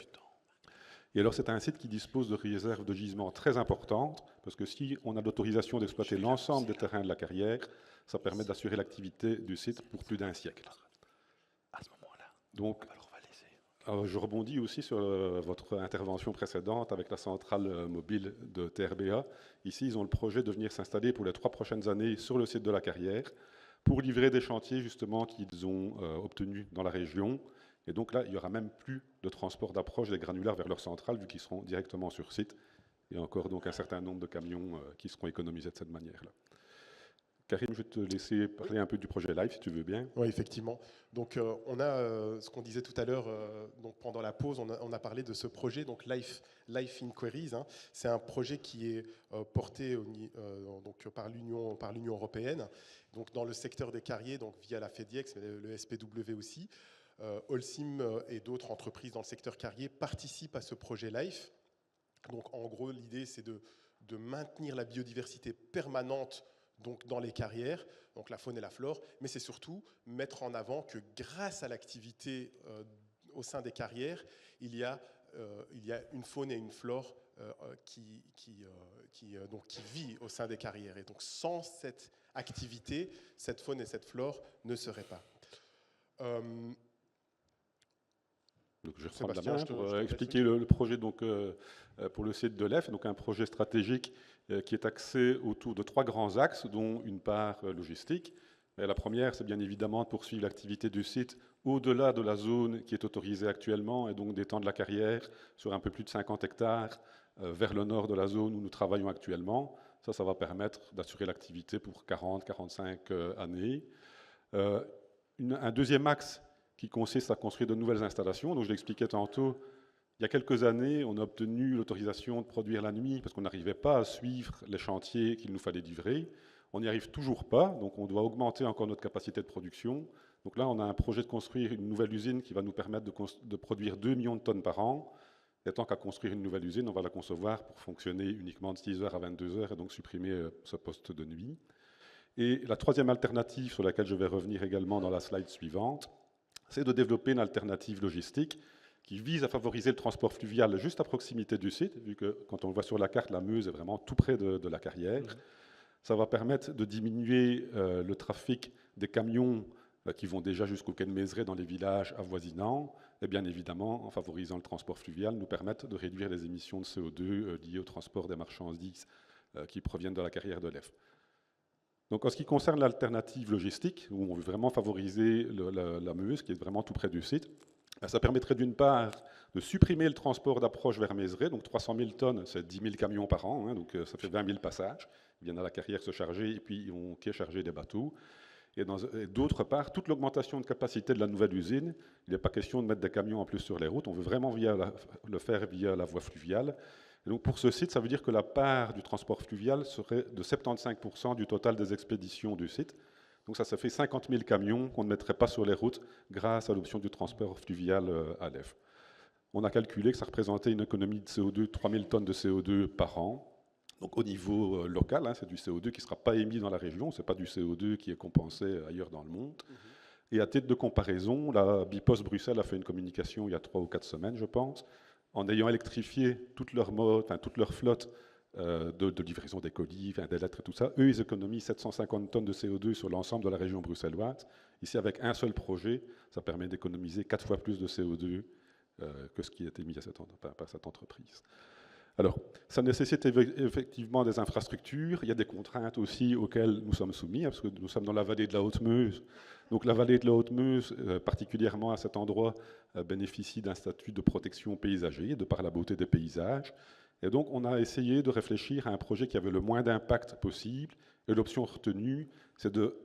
Et alors c'est un site qui dispose de réserves de gisements très importantes, parce que si on a l'autorisation d'exploiter l'ensemble des terrains de la carrière, ça permet d'assurer l'activité du site pour plus d'un siècle. À ce moment-là, donc, alors on va laisser. Je rebondis aussi sur votre intervention précédente avec la centrale mobile de TRBA. Ici, ils ont le projet de venir s'installer pour les 3 prochaines années sur le site de la carrière pour livrer des chantiers justement qu'ils ont obtenus dans la région. Et donc là, il n'y aura même plus de transport d'approche des granulars vers leur centrale vu qu'ils seront directement sur site. Et encore donc un certain nombre de camions qui seront économisés de cette manière-là. Karim, je vais te laisser parler un peu du projet LIFE, si tu veux bien. Oui, effectivement. Donc, on a ce qu'on disait tout à l'heure, donc pendant la pause, on a parlé de ce projet, donc Life Inquiries. C'est un projet qui est porté donc par l'Union européenne, donc dans le secteur des carriers, donc via la FEDIEX, mais le SPW aussi. Holcim et d'autres entreprises dans le secteur carrier participent à ce projet LIFE. Donc, en gros, l'idée, c'est de maintenir la biodiversité permanente donc dans les carrières, donc la faune et la flore, mais c'est surtout mettre en avant que grâce à l'activité au sein des carrières, il y a une faune et une flore qui vit au sein des carrières. Et donc sans cette activité, cette faune et cette flore ne seraient pas. Donc je reprends la main pour expliquer le projet donc, pour le site de l'EF, donc un projet stratégique qui est axé autour de 3 grands axes, dont une part logistique. Et la première, c'est bien évidemment de poursuivre l'activité du site au-delà de la zone qui est autorisée actuellement, et donc d'étendre la carrière sur un peu plus de 50 hectares vers le nord de la zone où nous travaillons actuellement. Ça va permettre d'assurer l'activité pour 40-45 années. Un deuxième axe qui consiste à construire de nouvelles installations. Donc je l'expliquais tantôt, il y a quelques années, on a obtenu l'autorisation de produire la nuit parce qu'on n'arrivait pas à suivre les chantiers qu'il nous fallait livrer. On n'y arrive toujours pas, donc on doit augmenter encore notre capacité de production. Donc là, on a un projet de construire une nouvelle usine qui va nous permettre de produire 2 millions de tonnes par an. Et tant qu'à construire une nouvelle usine, on va la concevoir pour fonctionner uniquement de 6h à 22h et donc supprimer ce poste de nuit. Et la troisième alternative sur laquelle je vais revenir également dans la slide suivante, c'est de développer une alternative logistique qui vise à favoriser le transport fluvial juste à proximité du site, vu que quand on le voit sur la carte, la Meuse est vraiment tout près de la carrière. Ça va permettre de diminuer le trafic des camions qui vont déjà jusqu'au quai de Mézeray dans les villages avoisinants, et bien évidemment, en favorisant le transport fluvial, nous permettre de réduire les émissions de CO2 liées au transport des marchandises qui proviennent de la carrière de l'EF. Donc, en ce qui concerne l'alternative logistique, où on veut vraiment favoriser la Meuse, qui est vraiment tout près du site, ça permettrait d'une part de supprimer le transport d'approche vers Mézeray, donc 300 000 tonnes, c'est 10 000 camions par an, donc ça fait 20 000 passages. Ils viennent à la carrière se charger et puis ils vont quai charger des bateaux. Et d'autre part, toute l'augmentation de capacité de la nouvelle usine, il n'est pas question de mettre des camions en plus sur les routes, on veut vraiment le faire via la voie fluviale. Et donc pour ce site, ça veut dire que la part du transport fluvial serait de 75% du total des expéditions du site. Donc ça fait 50 000 camions qu'on ne mettrait pas sur les routes grâce à l'option du transport fluvial à l'EF. On a calculé que ça représentait une économie de CO2, 3 000 tonnes de CO2 par an. Donc au niveau local, c'est du CO2 qui ne sera pas émis dans la région, ce n'est pas du CO2 qui est compensé ailleurs dans le monde. Et à titre de comparaison, la Bipost Bruxelles a fait une communication il y a 3 ou 4 semaines, je pense, en ayant électrifié toute leur flotte de livraison des colis, des lettres et tout ça. Eux, ils économisent 750 tonnes de CO2 sur l'ensemble de la région bruxelloise. Ici, avec un seul projet, ça permet d'économiser 4 fois plus de CO2 que ce qui a été mis par cette entreprise. Alors, ça nécessite effectivement des infrastructures. Il y a des contraintes aussi auxquelles nous sommes soumis, parce que nous sommes dans la vallée de la Haute-Meuse. Donc la vallée de la Haute-Meuse, particulièrement à cet endroit, bénéficie d'un statut de protection paysager, de par la beauté des paysages. Et donc on a essayé de réfléchir à un projet qui avait le moins d'impact possible. Et l'option retenue, c'est de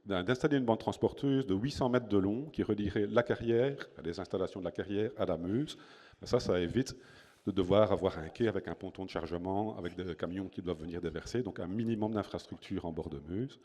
d'installer une bande transporteuse de 800 mètres de long qui relierait la carrière, les installations de la carrière à la Meuse. Ça évite de devoir avoir un quai avec un ponton de chargement, avec des camions qui doivent venir déverser, donc un minimum d'infrastructure en bord de Meuse.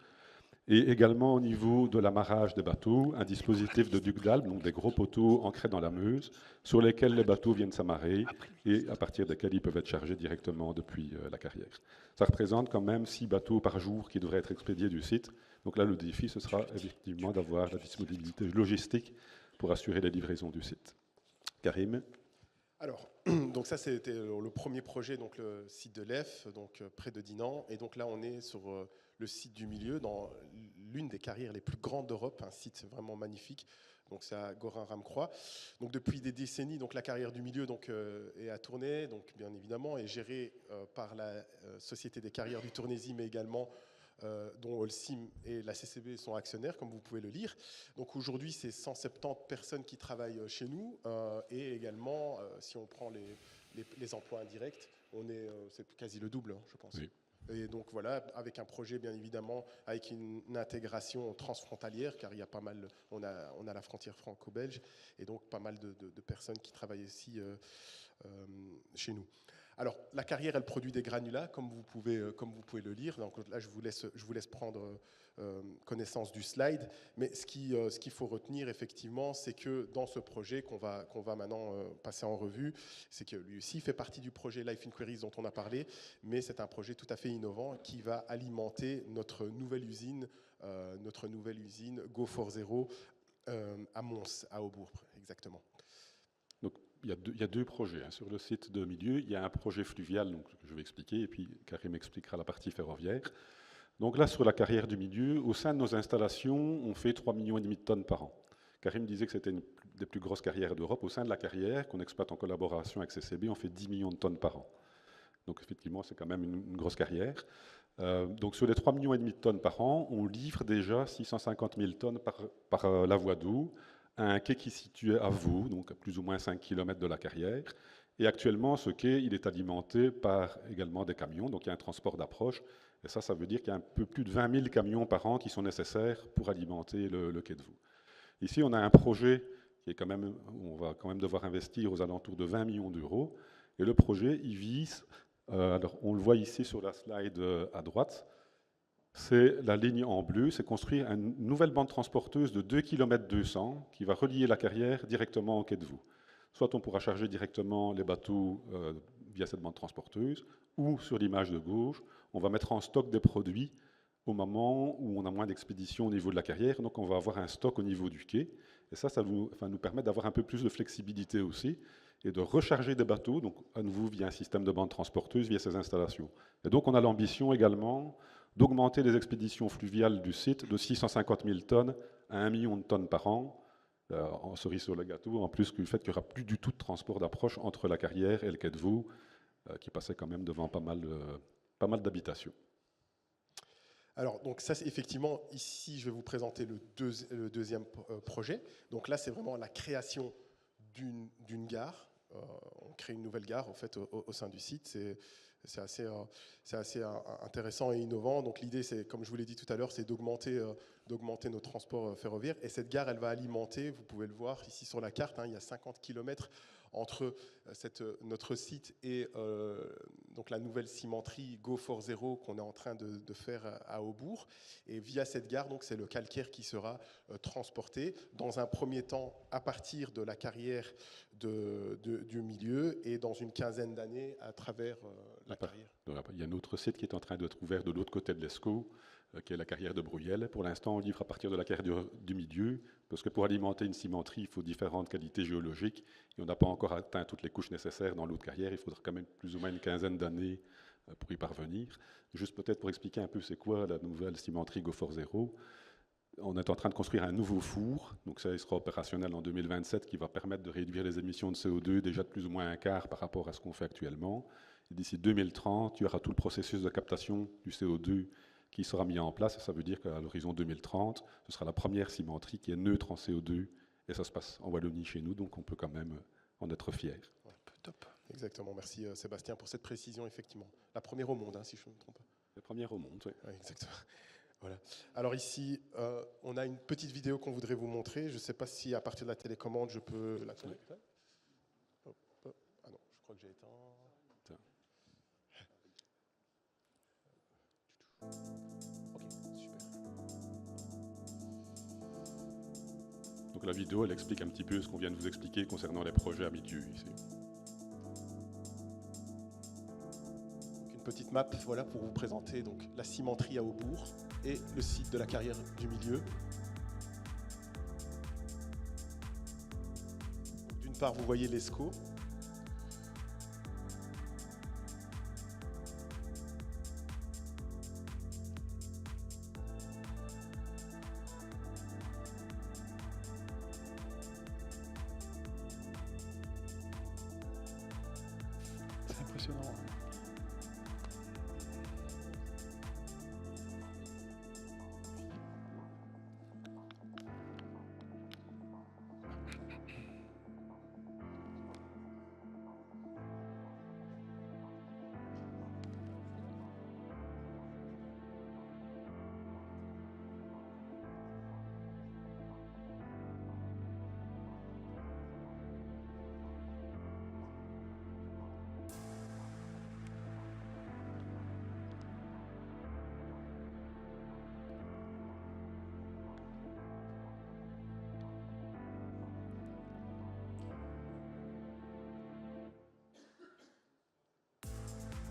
Et également au niveau de l'amarrage des bateaux, un dispositif de duc d'Albe, donc des gros poteaux ancrés dans la Meuse, sur lesquels les bateaux viennent s'amarrer et à partir desquels ils peuvent être chargés directement depuis la carrière. Ça représente quand même 6 bateaux par jour qui devraient être expédiés du site. Donc là, le défi, ce sera effectivement d'avoir la disponibilité logistique pour assurer les livraisons du site. Karim? Alors, donc ça c'était le premier projet, donc le site de l'EF, donc près de Dinan, et donc là on est sur le site du milieu, dans l'une des carrières les plus grandes d'Europe, un site vraiment magnifique. Donc c'est à Gorin-Ramcroix. Donc depuis des décennies, donc la carrière du milieu donc est à Tournai, donc bien évidemment est gérée par la Société des carrières du Tournaisis, mais également dont Holcim et la CCB sont actionnaires, comme vous pouvez le lire. Donc aujourd'hui, c'est 170 personnes qui travaillent chez nous, et également, si on prend les emplois indirects, c'est quasi le double, hein, je pense. Oui. Et donc voilà, avec un projet bien évidemment, avec une intégration transfrontalière, car il y a pas mal, on a la frontière franco-belge, et donc pas mal de personnes qui travaillent ici chez nous. Alors, la carrière, elle produit des granulats, comme vous pouvez le lire. Donc là, je vous laisse prendre connaissance du slide. Mais ce qu'il faut retenir, effectivement, c'est que dans ce projet qu'on va maintenant passer en revue, c'est que lui aussi fait partie du projet Life Inquiries dont on a parlé, mais c'est un projet tout à fait innovant qui va alimenter notre nouvelle usine Go for Zero à Mons, à Aubourg, exactement. Donc, il y a deux projets sur le site de milieu. Il y a un projet fluvial, donc, que je vais expliquer, et puis Karim expliquera la partie ferroviaire. Donc là, sur la carrière du milieu, au sein de nos installations, on fait 3,5 millions de tonnes par an. Karim disait que c'était une des plus grosses carrières d'Europe. Au sein de la carrière, qu'on exploite en collaboration avec CCB, on fait 10 millions de tonnes par an. Donc effectivement, c'est quand même une grosse carrière. Donc sur les 3,5 millions de tonnes par an, on livre déjà 650 000 tonnes par la voie d'eau, un quai qui est situé à Vaux, donc à plus ou moins 5 km de la carrière. Et actuellement, ce quai, il est alimenté par également des camions, donc il y a un transport d'approche. Et ça veut dire qu'il y a un peu plus de 20 000 camions par an qui sont nécessaires pour alimenter le quai de Vaux. Ici, on a un projet qui est quand même, où on va quand même devoir investir aux alentours de 20 millions d'euros. Et le projet, il vise, alors on le voit ici sur la slide à droite, c'est la ligne en bleu, c'est construire une nouvelle bande transporteuse de 2 km 200 qui va relier la carrière directement au quai de Vaux. Soit on pourra charger directement les bateaux via cette bande transporteuse, ou sur l'image de gauche, on va mettre en stock des produits au moment où on a moins d'expéditions au niveau de la carrière, donc on va avoir un stock au niveau du quai. Et ça va nous permettre d'avoir un peu plus de flexibilité aussi, et de recharger des bateaux, donc à nouveau via un système de bande transporteuse, via ces installations. Et donc on a l'ambition également d'augmenter les expéditions fluviales du site de 650 000 tonnes à 1 million de tonnes par an, en cerise sur le gâteau, en plus du fait qu'il n'y aura plus du tout de transport d'approche entre la carrière et le quai de Vaux, qui passait quand même devant pas mal d'habitations. Alors, donc ça, c'est effectivement, ici, je vais vous présenter le deuxième projet. Donc là, c'est vraiment la création d'une gare. On crée une nouvelle gare, en fait, au sein du site. C'est assez intéressant et innovant. Donc l'idée, c'est, comme je vous l'ai dit tout à l'heure, c'est d'augmenter nos transports ferroviaires. Et cette gare, elle va alimenter, vous pouvez le voir ici sur la carte, hein, il y a 50 km entre notre site et donc la nouvelle cimenterie Go for Zero qu'on est en train de faire à Aubourg. Et via cette gare, donc, c'est le calcaire qui sera transporté dans un premier temps à partir de la carrière du milieu et dans une quinzaine d'années à travers la carrière. Il y a un autre site qui est en train d'être ouvert de l'autre côté de l'Escaut, qui est la carrière de Bruyères. Pour l'instant, on livre à partir de la carrière du milieu, parce que pour alimenter une cimenterie, il faut différentes qualités géologiques, et on n'a pas encore atteint toutes les couches nécessaires dans l'autre carrière. Il faudra quand même plus ou moins une quinzaine d'années pour y parvenir. Juste peut-être pour expliquer un peu c'est quoi la nouvelle cimenterie Go for Zero. On est en train de construire un nouveau four, donc ça il sera opérationnel en 2027, qui va permettre de réduire les émissions de CO2 déjà de plus ou moins un quart par rapport à ce qu'on fait actuellement. D'ici 2030, il y aura tout le processus de captation du CO2 qui sera mis en place. Ça veut dire qu'à l'horizon 2030, ce sera la première cimenterie qui est neutre en CO2, et ça se passe en Wallonie chez nous, donc on peut quand même en être fier. Ouais, top. Exactement, merci Sébastien pour cette précision, effectivement. La première au monde, hein, si je ne me trompe pas. La première au monde, oui. Ouais, exactement. Voilà. Alors ici, on a une petite vidéo qu'on voudrait vous montrer. Je ne sais pas si à partir de la télécommande, je peux la connecter. Hop, hop. Ah non, je crois que j'ai éteint. Ok, super. Donc la vidéo, elle explique un petit peu ce qu'on vient de vous expliquer concernant les projets Amidieu ici. Une petite map, voilà, pour vous présenter donc la cimenterie à Aubourg et le site de la carrière du milieu. D'une part, vous voyez l'ESCO. C'est impressionnant.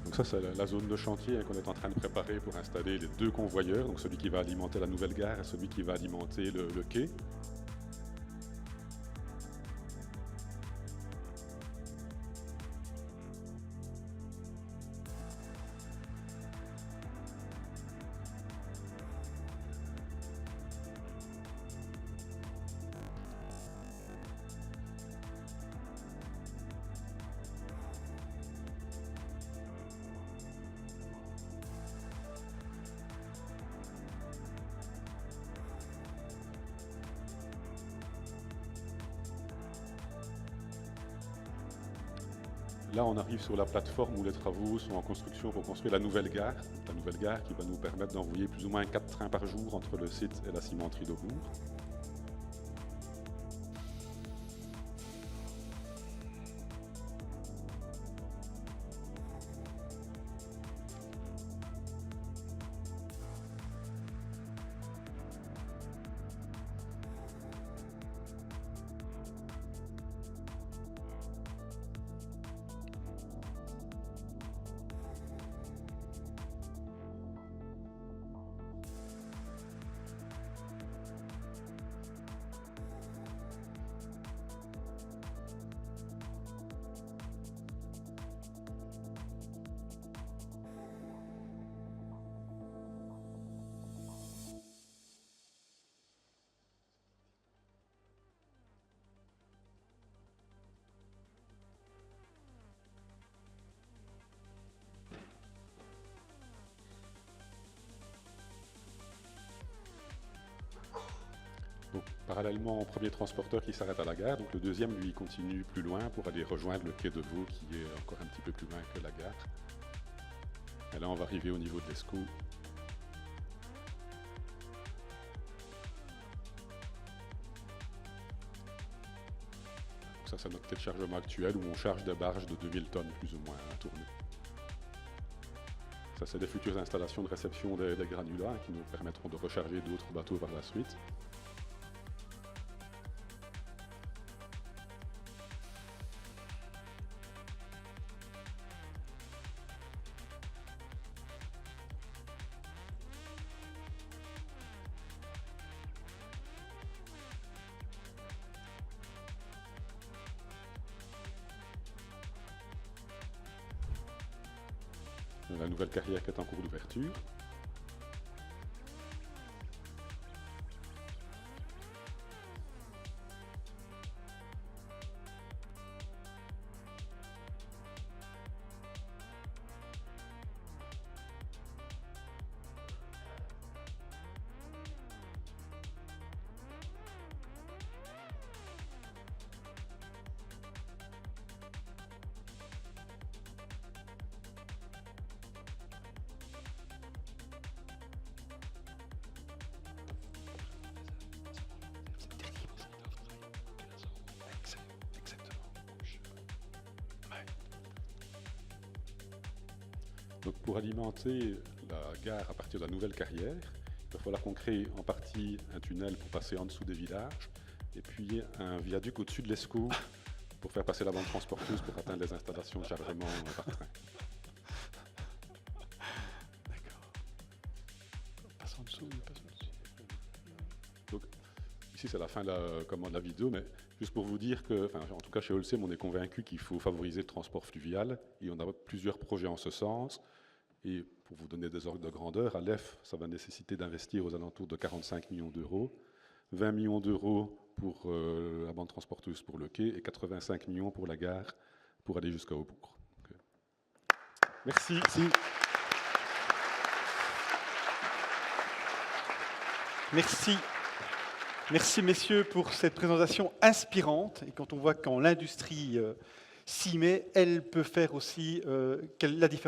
Donc ça, c'est la zone de chantier qu'on est en train de préparer pour installer les 2 convoyeurs, donc celui qui va alimenter la nouvelle gare et celui qui va alimenter le quai. Là, on arrive sur la plateforme où les travaux sont en construction pour construire la nouvelle gare qui va nous permettre d'envoyer plus ou moins 4 trains par jour entre le site et la cimenterie d'Aubourg. Donc, parallèlement au premier transporteur qui s'arrête à la gare, donc le deuxième lui continue plus loin pour aller rejoindre le quai de Vaud qui est encore un petit peu plus loin que la gare. Et là on va arriver au niveau de l'ESCO. Donc ça c'est notre quai de chargement actuel où on charge des barges de 2000 tonnes plus ou moins à tourner. Ça c'est des futures installations de réception des granulats qui nous permettront de recharger d'autres bateaux par la suite. La nouvelle carrière qui est en cours d'ouverture. Donc pour alimenter la gare à partir de la nouvelle carrière, il va falloir qu'on crée en partie un tunnel pour passer en dessous des villages, et puis un viaduc au-dessus de l'Escaut pour faire passer la bande transporteuse pour atteindre les installations de chargement par train. D'accord. Passe en dessous, passe en dessous. Donc, ici, c'est la fin de la vidéo, mais juste pour vous dire que, enfin, en tout cas chez Holcim, on est convaincu qu'il faut favoriser le transport fluvial et on a plusieurs projets en ce sens. Et pour vous donner des ordres de grandeur, à l'EF, ça va nécessiter d'investir aux alentours de 45 millions d'euros, 20 millions d'euros pour la bande transporteuse pour le quai et 85 millions pour la gare pour aller jusqu'à Aubourg. Merci. Merci. Merci messieurs pour cette présentation inspirante. Et quand on voit que quand l'industrie s'y met, elle peut faire aussi la différence.